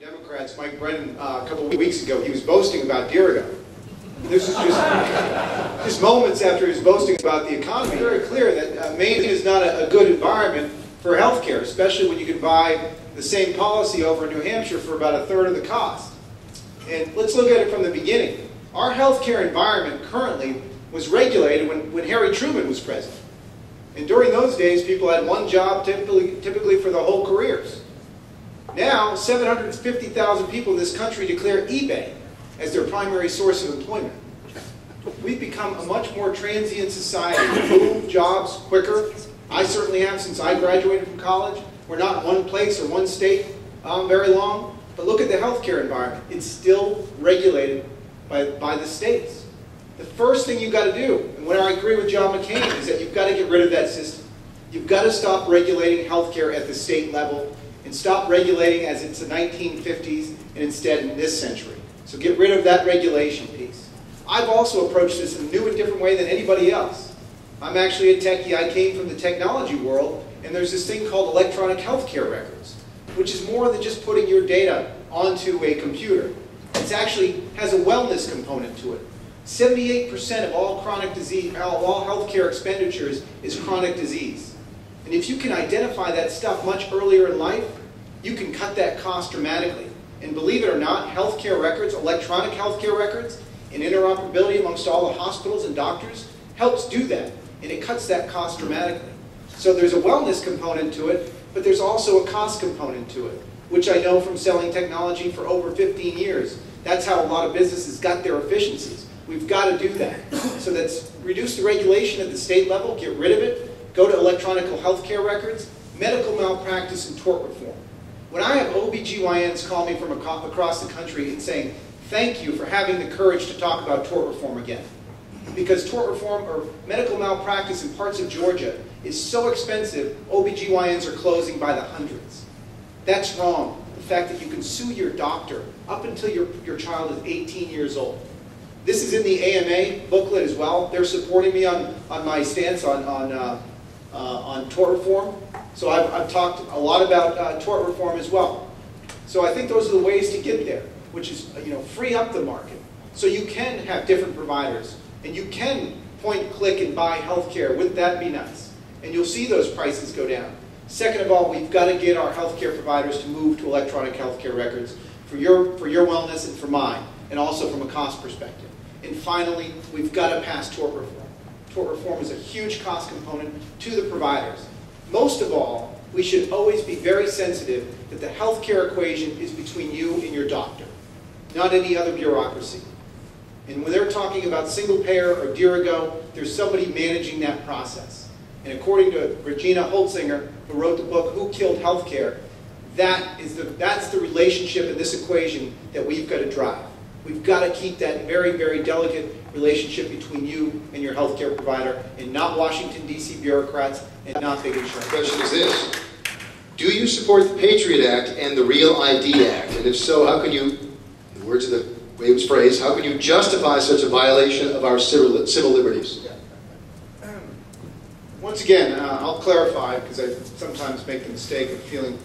Democrats, Mike Brennan, a couple of weeks ago, he was boasting about Dirigo. This is just moments after he was boasting about the economy. It's very clear that Maine is not a good environment for health care, especially when you can buy the same policy over in New Hampshire for about a third of the cost. And let's look at it from the beginning. Our health care environment currently was regulated when Harry Truman was president. And during those days, people had one job typically for their whole careers. Now, 750,000 people in this country declare eBay as their primary source of employment. We've become a much more transient society. We move jobs quicker. I certainly have since I graduated from college. We're not in one place or one state very long. But look at the healthcare environment. It's still regulated by the states. The first thing you've got to do, and when I agree with John McCain, is that you've got to get rid of that system. You've got to stop regulating healthcare at the state level and stop regulating as it's the 1950s and instead in this century. So get rid of that regulation piece. I've also approached this in a new and different way than anybody else. I'm actually a techie. I came from the technology world, and there's this thing called electronic healthcare records, which is more than just putting your data onto a computer. It actually has a wellness component to it. 78% of all chronic disease, all healthcare expenditures is chronic disease. And if you can identify that stuff much earlier in life, you can cut that cost dramatically. And believe it or not, healthcare records, electronic healthcare records, and interoperability amongst all the hospitals and doctors helps do that. And it cuts that cost dramatically. So there's a wellness component to it, but there's also a cost component to it, which I know from selling technology for over 15 years. That's how a lot of businesses got their efficiencies. We've got to do that. So let's reduce the regulation at the state level, get rid of it, go to electronic healthcare records, medical malpractice, and tort reform. When I have OBGYNs call me from across the country and saying, thank you for having the courage to talk about tort reform again. Because tort reform or medical malpractice in parts of Georgia is so expensive, OBGYNs are closing by the hundreds. That's wrong. The fact that you can sue your doctor up until your child is 18 years old. This is in the AMA booklet as well. They're supporting me on my stance on tort reform. So I've talked a lot about tort reform as well. So I think those are the ways to get there, which is free up the market. So you can have different providers, and you can point, click, and buy healthcare. Wouldn't that be nice? And you'll see those prices go down. Second of all, we've got to get our healthcare providers to move to electronic healthcare records for your wellness and for mine, and also from a cost perspective. And finally, we've got to pass tort reform. Tort reform is a huge cost component to the providers. Most of all, we should always be very sensitive that the healthcare equation is between you and your doctor, not any other bureaucracy. And when they're talking about single payer or Dirigo, there's somebody managing that process. And according to Regina Holtzinger, who wrote the book, Who Killed Healthcare, that's the relationship in this equation that we've got to drive. We've got to keep that very, very delicate relationship between you and your healthcare provider, and not Washington, D.C. bureaucrats, and not big insurance. The question is this: do you support the Patriot Act and the Real ID Act? And if so, how can you, in the words of the way it was phrased, how can you justify such a violation of our civil liberties? Once again, I'll clarify, because I sometimes make the mistake of feeling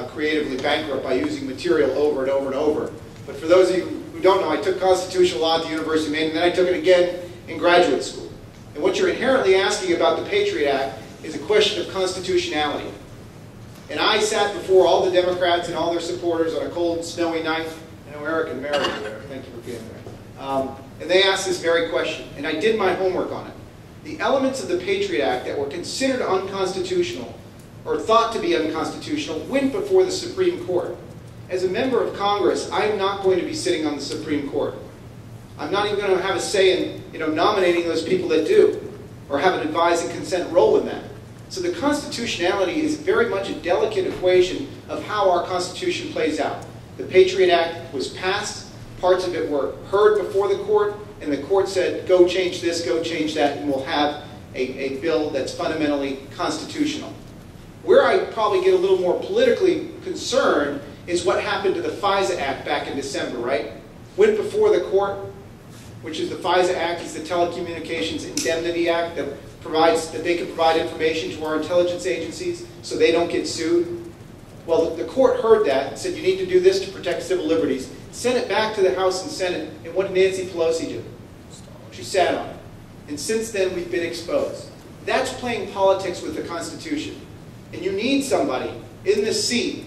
creatively bankrupt by using material over and over and over. But for those of you who don't know, I took constitutional law at the University of Maine, and then I took it again in graduate school. And what you're inherently asking about the Patriot Act is a question of constitutionality. And I sat before all the Democrats and all their supporters on a cold, snowy night. I know Eric and Mary were there. Thank you for being there. And they asked this very question, and I did my homework on it. The elements of the Patriot Act that were considered unconstitutional or thought to be unconstitutional went before the Supreme Court. As a member of Congress, I'm not going to be sitting on the Supreme Court. I'm not even going to have a say in nominating those people that do, or have an advise and consent role in that. So the constitutionality is very much a delicate equation of how our Constitution plays out. The Patriot Act was passed, parts of it were heard before the court, and the court said, go change this, go change that, and we'll have a bill that's fundamentally constitutional. Where I probably get a little more politically concerned is what happened to the FISA Act back in December, right? Went before the court, which is the FISA Act, is the Telecommunications Indemnity Act that provides that they can provide information to our intelligence agencies so they don't get sued. Well, the court heard that and said, you need to do this to protect civil liberties, sent it back to the House and Senate, and what did Nancy Pelosi do? She sat on it. And since then, we've been exposed. That's playing politics with the Constitution. And you need somebody in this seat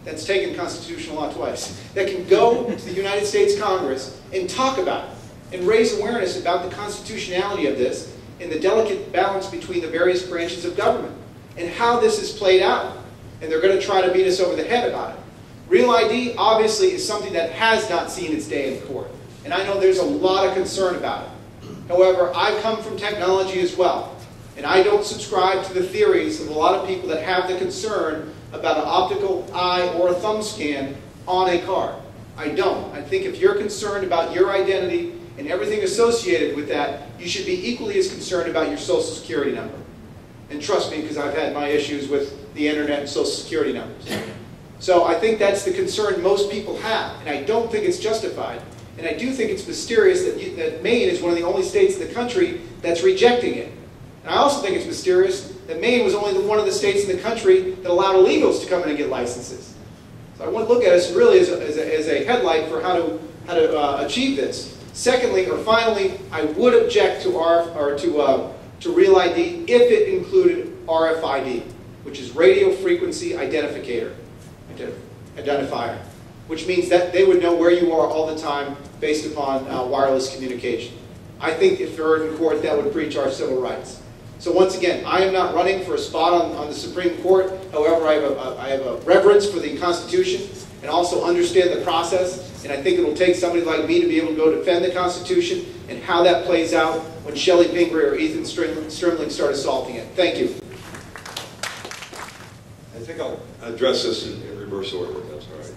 that's taken constitutional law twice, that can go to the United States Congress and talk about it, and raise awareness about the constitutionality of this, and the delicate balance between the various branches of government, and how this is played out. And they're going to try to beat us over the head about it. Real ID, obviously, is something that has not seen its day in court. And I know there's a lot of concern about it. However, I come from technology as well. And I don't subscribe to the theories of a lot of people that have the concern about an optical eye or a thumb scan on a card. I don't. I think if you're concerned about your identity and everything associated with that, you should be equally as concerned about your Social Security number. And trust me, because I've had my issues with the internet and Social Security numbers. So I think that's the concern most people have, and I don't think it's justified. And I do think it's mysterious that Maine is one of the only states in the country that's rejecting it. And I also think it's mysterious that Maine was only one of the states in the country that allowed illegals to come in and get licenses. So I want to look at us really as a headlight for how to achieve this. Secondly, or finally, I would object to Real ID if it included RFID, which is radio frequency identifier, which means that they would know where you are all the time based upon wireless communication. I think if heard in court, that would breach our civil rights. So once again, I am not running for a spot on the Supreme Court. However, I have a reverence for the Constitution and also understand the process. And I think it will take somebody like me to be able to go defend the Constitution and how that plays out when Shelley Pingree or Ethan Strimling start assaulting it. Thank you. I think I'll address this in reverse order, if that's all right.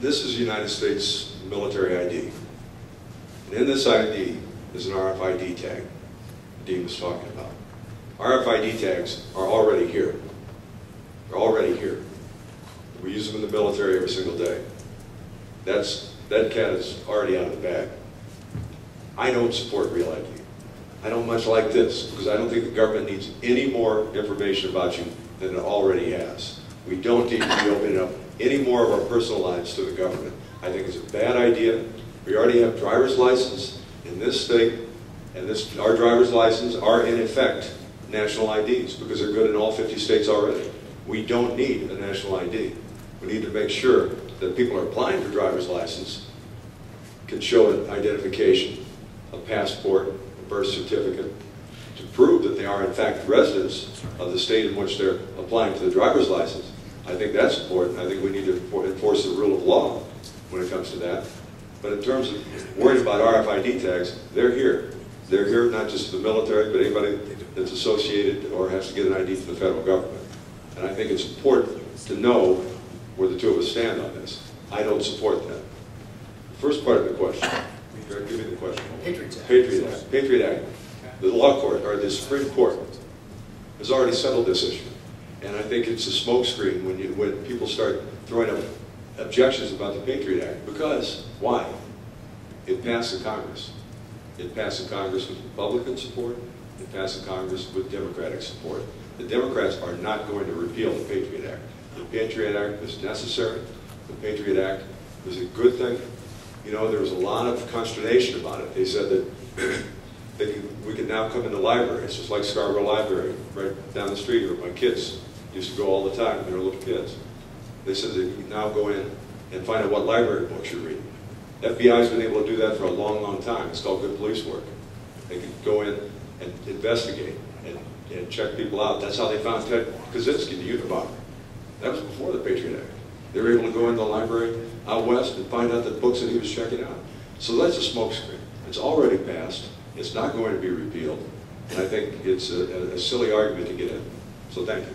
This is United States military ID. And in this ID is an RFID tag Dean was talking about. RFID tags are already here. They're already here. We use them in the military every single day. That cat is already out of the bag. I don't support Real ID. I don't much like this, because I don't think the government needs any more information about you than it already has. We don't need to be opening up any more of our personal lives to the government. I think it's a bad idea. We already have driver's license in this state, and our driver's license are in effect national IDs, because they're good in all 50 states already. We don't need a national ID. We need to make sure that people are applying for driver's license can show an identification, a passport, a birth certificate, to prove that they are in fact residents of the state in which they're applying for the driver's license. I think that's important. I think we need to enforce the rule of law when it comes to that. But in terms of worrying about RFID tags, they're here. They're here not just the military, but anybody that's associated or has to get an ID from the federal government. And I think it's important to know where the two of us stand on this. I don't support that. The first part of the question, give me the question. Patriot Act. Patriot Act. Patriot Act. The law court, or the Supreme Court, has already settled this issue. And I think it's a smokescreen when people start throwing up objections about the Patriot Act. Because, why? It passed in Congress. It passed in Congress with Republican support. It passed in Congress with Democratic support. The Democrats are not going to repeal the Patriot Act. The Patriot Act was necessary. The Patriot Act was a good thing. You know, there was a lot of consternation about it. They said that we could now come into libraries, just like Scarborough Library, right down the street where my kids used to go all the time when they were little kids. They said that you can now go in and find out what library books you're reading. The FBI's been able to do that for a long, long time. It's called good police work. They could go in and investigate and check people out. That's how they found Ted Kaczynski, the Unabomber. That was before the Patriot Act. They were able to go into the library out west and find out the books that he was checking out. So that's a smokescreen. It's already passed. It's not going to be repealed. And I think it's a silly argument to get in. So thank you.